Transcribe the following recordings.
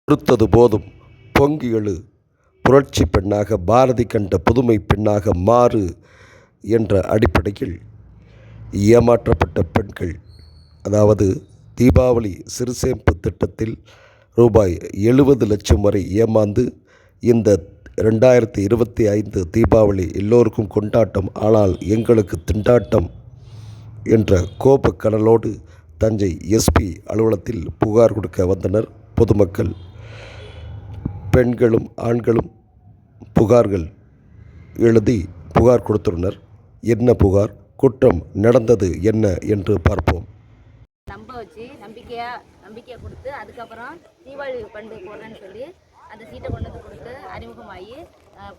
பொறுத்தது போதும், பொங்கி எழு, புரட்சி பெண்ணாக பாரதி கண்ட புதுமை பெண்ணாக மாறு என்ற அடிப்படையில் ஏமாற்றப்பட்ட பெண்கள், அதாவது தீபாவளி சிறுசேமிப்பு திட்டத்தில் ரூபாய் 70 லட்சம் வரை ஏமாந்து இந்த 2025 தீபாவளி எல்லோருக்கும் கொண்டாட்டம், ஆனால் எங்களுக்கு திண்டாட்டம் என்ற கோபக்கடலோடு தஞ்சை எஸ்பி அலுவலகத்தில் புகார் கொடுக்க வந்தனர் பொதுமக்கள். பெண்களும் ஆண்களும் புகார்கள் எழுதி புகார் கொடுத்துள்ளனர். என்ன புகார், குற்றம் நடந்தது என்ன என்று பார்ப்போம். நம்ப வச்சு நம்பிக்கையாக கொடுத்து அதுக்கப்புறம் தீபாவளி பண்டிகை போடுறேன்னு சொல்லி அந்த சீட்டை கொண்டு வந்து கொடுத்து அறிமுகமாகி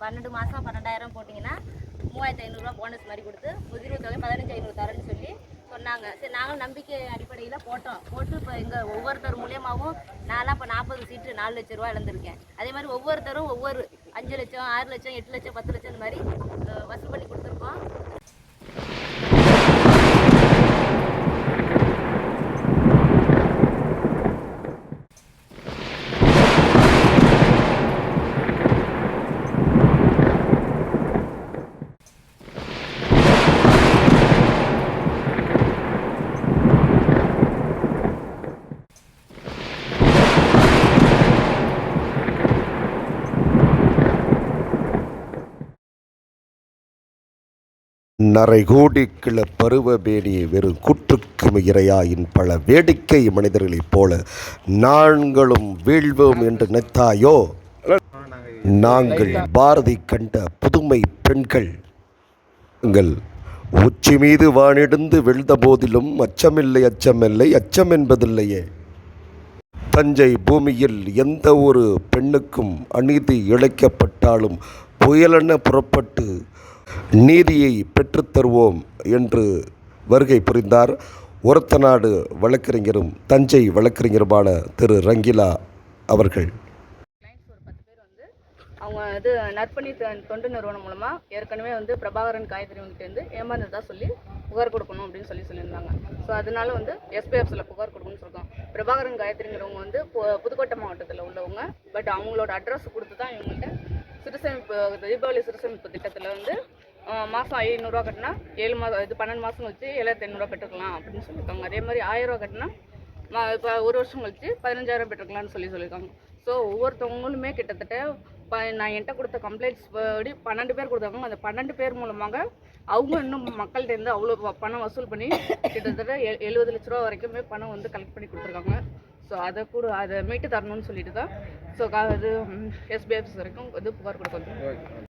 12 மாதம் 12,000 போட்டிங்கன்னா 3,500 போனஸ் மாதிரி கொடுத்து முதிர்வு தொகை 15,500 தரேன்னு சொல்லி சொன்னாங்க. சரி, நாங்களும் நம்பிக்கை அடிப்படையில் போட்டு இப்போ எங்கள் ஒவ்வொருத்தர் மூலியமாகவும் நான்லாம் இப்போ 40 சீட்டு 4 லட்ச ரூபா இழந்திருக்கேன். அதே மாதிரி ஒவ்வொருத்தரும் ஒவ்வொரு 5 லட்சம் 6 லட்சம் 8 லட்சம் 10 லட்சம் இந்த மாதிரி வசூல் பண்ணி கொடுத்துருக்கோம். நரைகூடி கிள பருவபேணி வெறும் கூற்றுக்கு இரையாயின் பல வேடிக்கை மனிதர்களைப் போல நாங்களும் வீழ்வோம் என்று நினைத்தாயோ? நாங்கள் பாரதி கண்ட புதுமை பெண்கள். எங்கள் உச்சி மீது வானிடிந்து விழுந்த போதிலும் அச்சமில்லை அச்சமில்லை அச்சம் என்பதில்லையே. தஞ்சை பூமியில் எந்த ஒரு பெண்ணுக்கும் அநீதி இழைக்கப்பட்டாலும் புயலென புறப்பட்டு நீதியை பெற்றுத்தருவோம் என்று வருகை புரிந்தார் ஒரத்தநாடு வழக்கறிஞரும் தஞ்சை வழக்கறிஞருமான திரு ரங்கிலா அவர்கள். ஒரு 10 பேர் அவங்க நற்பணி தொண்டு நிறுவனம் மூலமாக ஏற்கனவே பிரபாகரன் காயத்ரிகிட்டேருந்து ஏமாந்ததாக சொல்லி புகார் கொடுக்கணும் அப்படின்னு சொல்லியிருந்தாங்க. ஸோ அதனால எஸ்பிஎஃப்ஸில் புகார் கொடுக்கணும்னு சொல்லியிருக்கோம். பிரபாகரன் காயத்ரிங்கிறவங்க புதுக்கோட்டை மாவட்டத்தில் உள்ளவங்க. பட் அவங்களோட அட்ரஸ் கொடுத்து தான் இவங்கள்ட்ட தீபாவளி சிறுசேமிப்பு திட்டத்தில் மாதம் 500 கட்டினா 7 மாதம் 12 மாதம் கழிச்சு 7,500 பெற்றுக்கலாம் அப்படின்னு சொல்லியிருக்காங்க. அதே மாதிரி 1000 கட்டினா இப்போ 1 வருஷம் கழிச்சு 15,000 பெற்றுக்கலாம்னு சொல்லியிருக்காங்க. ஸோ ஒவ்வொருத்தவங்களுமே கிட்டத்தட்ட நான் என்கிட்ட கொடுத்த கம்ப்ளைண்ட்ஸ் படி 12 பேர் கொடுத்தாங்க. அந்த 12 பேர் மூலமாக அவங்க இன்னும் மக்கள்கிட்டேருந்து அவ்வளோ பணம் வசூல் பண்ணி கிட்டத்தட்ட 70 லட்ச ரூபா வரைக்குமே பணம் கலெக்ட் பண்ணி கொடுத்துருக்காங்க. ஸோ அதை மீட்டு தரணும்னு சொல்லிட்டு தான் ஸோ எஸ்பிஎஃப்சி வரைக்கும் புகார் கொடுக்க